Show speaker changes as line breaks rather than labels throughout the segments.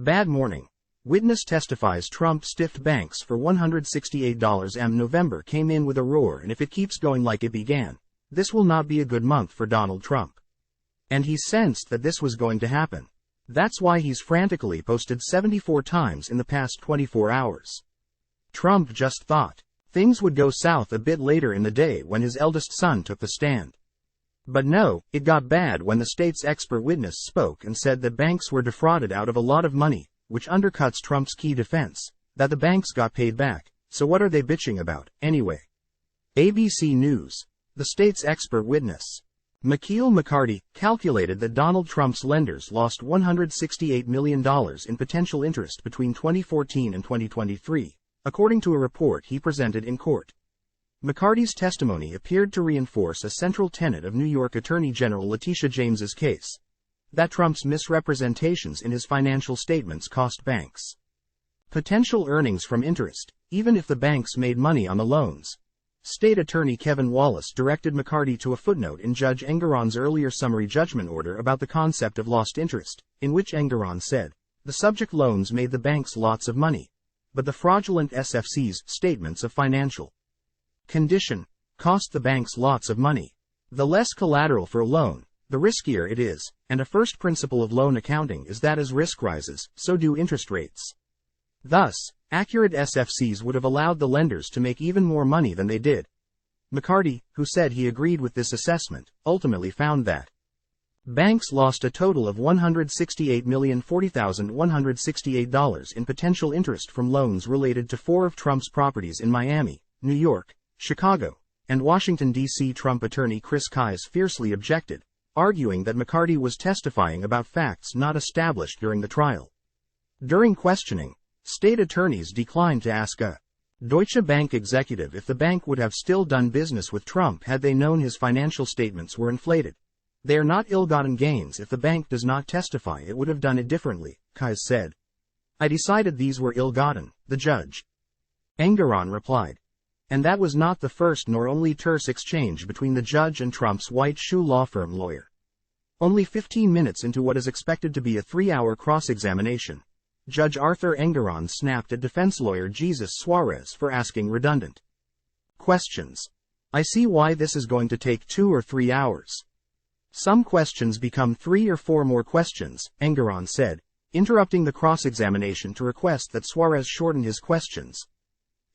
Bad morning. Witness testifies Trump stiffed banks for $168. November came in with a roar, and if it keeps going like it began, this will not be a good month for Donald Trump. And he sensed that this was going to happen. That's why he's frantically posted 74 times in the past 24 hours. Trump just thought things would go south a bit later in the day when his eldest son took the stand. But no, it got bad when the state's expert witness spoke and said that banks were defrauded out of a lot of money, which undercuts Trump's key defense, that the banks got paid back. So what are they bitching about, anyway? ABC News. The state's expert witness, Michiel McCarty, calculated that Donald Trump's lenders lost $168 million in potential interest between 2014 and 2023, according to a report he presented in court. McCarty's testimony appeared to reinforce a central tenet of New York Attorney General Letitia James's case, that Trump's misrepresentations in his financial statements cost banks potential earnings from interest, even if the banks made money on the loans. State Attorney Kevin Wallace directed McCarty to a footnote in Judge Engoron's earlier summary judgment order about the concept of lost interest, in which Engoron said, the subject loans made the banks lots of money, but the fraudulent SFC's statements of financial condition cost the banks lots of money. The less collateral for a loan, the riskier it is, and a first principle of loan accounting is that as risk rises, so do interest rates. Thus, accurate SFCs would have allowed the lenders to make even more money than they did. McCarty, who said he agreed with this assessment, ultimately found that banks lost a total of $168,040,168 in potential interest from loans related to 4 of Trump's properties in Miami, New York, Chicago, and Washington, D.C. Trump attorney Chris Kise fiercely objected, arguing that McCarty was testifying about facts not established during the trial. During questioning, state attorneys declined to ask a Deutsche Bank executive if the bank would have still done business with Trump had they known his financial statements were inflated. They are not ill-gotten gains. If the bank does not testify, it would have done it differently, Kise said. I decided these were ill-gotten, the judge Engoron replied. And that was not the first nor only terse exchange between the judge and Trump's white shoe law firm lawyer. Only 15 minutes into what is expected to be a 3-hour cross-examination, Judge Arthur Engoron snapped at defense lawyer Jesus Suarez for asking redundant questions. I see why this is going to take 2 or 3 hours. Some questions become 3 or 4 more questions, Engoron said, interrupting the cross-examination to request that Suarez shorten his questions.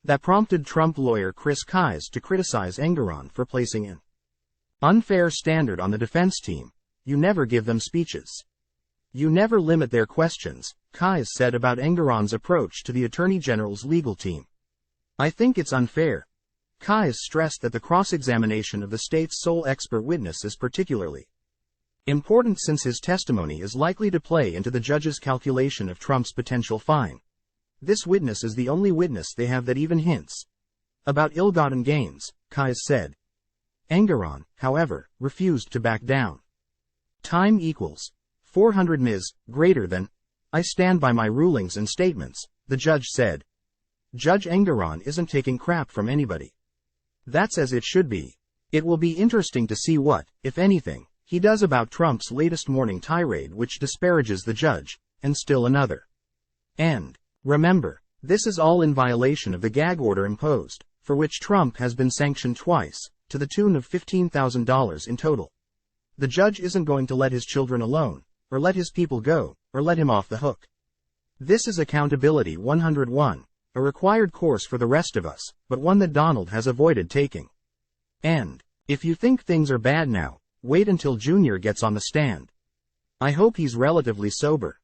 That prompted Trump lawyer Chris Kise to criticize Engoron for placing an unfair standard on the defense team. You never give them speeches. You never limit their questions, Kise said about Engoron's approach to the Attorney General's legal team. I think it's unfair. Kise stressed that the cross-examination of the state's sole expert witness is particularly important since his testimony is likely to play into the judge's calculation of Trump's potential fine. This witness is the only witness they have that even hints about ill-gotten gains, Kise said. Engoron, however, refused to back down. Time equals 400 ms. greater than. I stand by my rulings and statements, the judge said. Judge Engoron isn't taking crap from anybody. That's as it should be. It will be interesting to see what, if anything, he does about Trump's latest morning tirade, which disparages the judge, and still another. And remember, this is all in violation of the gag order imposed, for which Trump has been sanctioned twice, to the tune of $15,000 in total. The judge isn't going to let his children alone, or let his people go, or let him off the hook. This is Accountability 101, a required course for the rest of us, but one that Donald has avoided taking. And if you think things are bad now, wait until Junior gets on the stand. I hope he's relatively sober.